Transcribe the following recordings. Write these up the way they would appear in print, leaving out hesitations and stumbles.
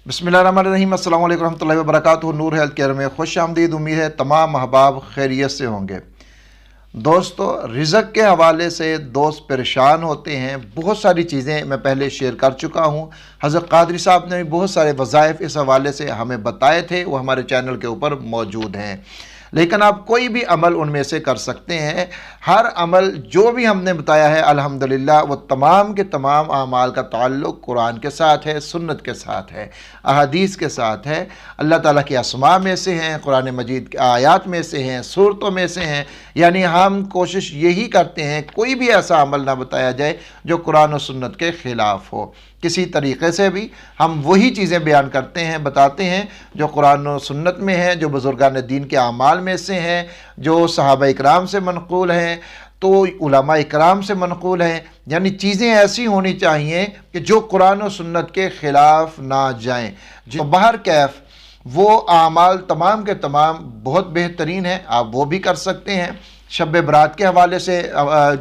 بسم اللہ الرحمن الرحیم۔ السلام علیکم ورحمۃ اللہ وبرکاتہ۔ نور ہیلتھ کیئر میں خوش آمدید۔ امید ہے تمام احباب خیریت سے ہوں گے۔ دوستو، رزق کے حوالے سے دوست پریشان ہوتے ہیں۔ بہت ساری چیزیں میں پہلے شیئر کر چکا ہوں۔ حضرت قادری صاحب نے بھی بہت سارے وظائف اس حوالے سے ہمیں بتائے تھے، وہ ہمارے چینل کے اوپر موجود ہیں، لیکن آپ کوئی بھی عمل ان میں سے کر سکتے ہیں۔ ہر عمل جو بھی ہم نے بتایا ہے الحمدللہ وہ تمام کے تمام اعمال کا تعلق قرآن کے ساتھ ہے، سنت کے ساتھ ہے، احادیث کے ساتھ ہے، اللہ تعالیٰ کے اسماء میں سے ہیں، قرآن مجید کی آیات میں سے ہیں، سورتوں میں سے ہیں۔ یعنی ہم کوشش یہی کرتے ہیں کوئی بھی ایسا عمل نہ بتایا جائے جو قرآن و سنت کے خلاف ہو۔ کسی طریقے سے بھی ہم وہی چیزیں بیان کرتے ہیں، بتاتے ہیں جو قرآن و سنت میں ہیں، جو بزرگان دین کے اعمال میں سے ہیں، جو صحابہ اکرام سے منقول ہیں، تو علماء اکرام سے منقول ہیں۔ یعنی چیزیں ایسی ہونی چاہیے کہ جو قرآن و سنت کے خلاف نہ جائیں۔ جو باہر کیف وہ اعمال تمام کے تمام بہت بہترین ہیں، آپ وہ بھی کر سکتے ہیں۔ شب برات کے حوالے سے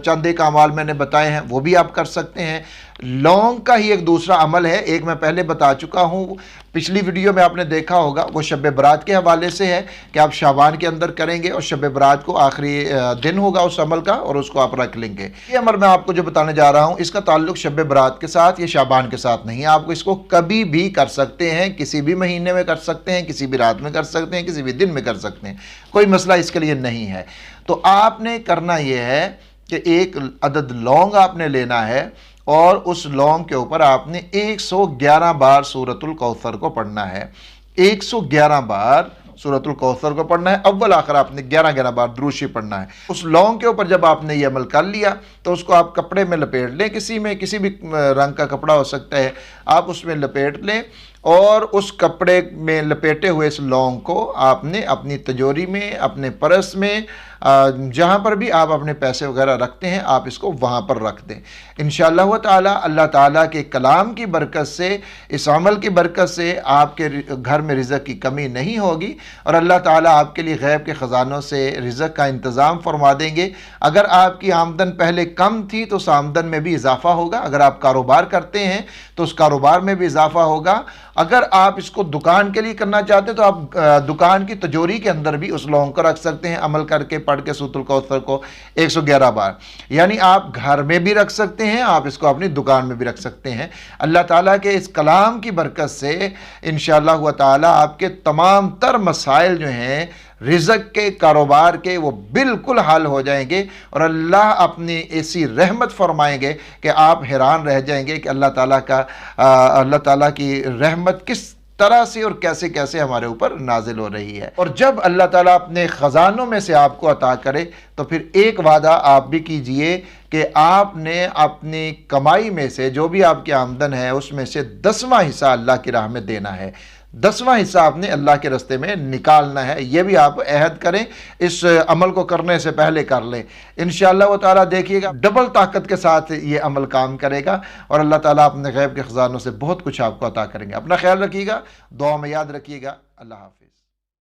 چند ایک اعمال میں نے بتائے ہیں، وہ بھی آپ کر سکتے ہیں۔ لونگ کا ہی ایک دوسرا عمل ہے، ایک میں پہلے بتا چکا ہوں، پچھلی ویڈیو میں آپ نے دیکھا ہوگا، وہ شب برات کے حوالے سے ہے کہ آپ شعبان کے اندر کریں گے اور شب برات کو آخری دن ہوگا اس عمل کا، اور اس کو آپ رکھ لیں گے۔ یہ عمل میں آپ کو جو بتانے جا رہا ہوں اس کا تعلق شب برات کے ساتھ یا شعبان کے ساتھ نہیں ہے۔ آپ کو اس کو کبھی بھی کر سکتے ہیں، کسی بھی مہینے میں کر سکتے ہیں، کسی بھی رات میں کر سکتے ہیں، کسی بھی دن میں کر سکتے ہیں، کوئی مسئلہ اس کے لیے نہیں ہے۔ تو آپ نے کرنا یہ ہے کہ ایک عدد لونگ آپ نے لینا ہے، اور اس لونگ کے اوپر آپ نے 111 بار سورۃ الکوثر کو پڑھنا ہے۔ 111 بار سورۃ الکوثر کو پڑھنا ہے، اول آخر آپ نے 11 بار درود شریف پڑھنا ہے۔ اس لونگ کے اوپر جب آپ نے یہ عمل کر لیا تو اس کو آپ کپڑے میں لپیٹ لیں، کسی بھی رنگ کا کپڑا ہو سکتا ہے، آپ اس میں لپیٹ لیں، اور اس کپڑے میں لپیٹے ہوئے اس لونگ کو آپ نے اپنی تجوری میں، اپنے پرس میں، جہاں پر بھی آپ اپنے پیسے وغیرہ رکھتے ہیں آپ اس کو وہاں پر رکھ دیں۔ انشاءاللہ تعالی اللہ تعالیٰ کے کلام کی برکت سے، اس عمل کی برکت سے آپ کے گھر میں رزق کی کمی نہیں ہوگی، اور اللہ تعالیٰ آپ کے لیے غیب کے خزانوں سے رزق کا انتظام فرما دیں گے۔ اگر آپ کی آمدن پہلے کم تھی تو اس آمدن میں بھی اضافہ ہوگا، اگر آپ کاروبار کرتے ہیں تو اس کاروبار میں بھی اضافہ ہوگا، اگر آپ اس کو دکان کے لیے کرنا چاہتے ہیں تو آپ دکان کی تجوری کے اندر بھی اس لونگ کو رکھ سکتے ہیں، عمل کر کے پڑھ کے سورۃ الکوثر کو 111 بار۔ یعنی آپ گھر میں بھی رکھ سکتے ہیں، آپ اس کو اپنی دکان میں بھی رکھ سکتے ہیں۔ اللہ تعالیٰ کے اس کلام کی برکت سے انشاءاللہ تعالیٰ آپ کے تمام تر مسائل جو ہیں رزق کے، کاروبار کے، وہ بالکل حل ہو جائیں گے، اور اللہ اپنی ایسی رحمت فرمائیں گے کہ آپ حیران رہ جائیں گے کہ اللہ تعالیٰ کی رحمت کس طرح سے اور کیسے کیسے ہمارے اوپر نازل ہو رہی ہے۔ اور جب اللہ تعالیٰ اپنے خزانوں میں سے آپ کو عطا کرے تو پھر ایک وعدہ آپ بھی کیجئے کہ آپ نے اپنی کمائی میں سے، جو بھی آپ کی آمدن ہے اس میں سے 10واں حصہ اللہ کی راہ میں دینا ہے۔ 10واں حصہ آپ نے اللہ کے راستے میں نکالنا ہے۔ یہ بھی آپ عہد کریں، اس عمل کو کرنے سے پہلے کر لیں۔ انشاءاللہ وہ تعالیٰ دیکھیے گا ڈبل طاقت کے ساتھ یہ عمل کام کرے گا، اور اللہ تعالیٰ اپنے غیب کے خزانوں سے بہت کچھ آپ کو عطا کریں گے۔ اپنا خیال رکھیے گا، دعا میں یاد رکھیے گا۔ اللہ حافظ۔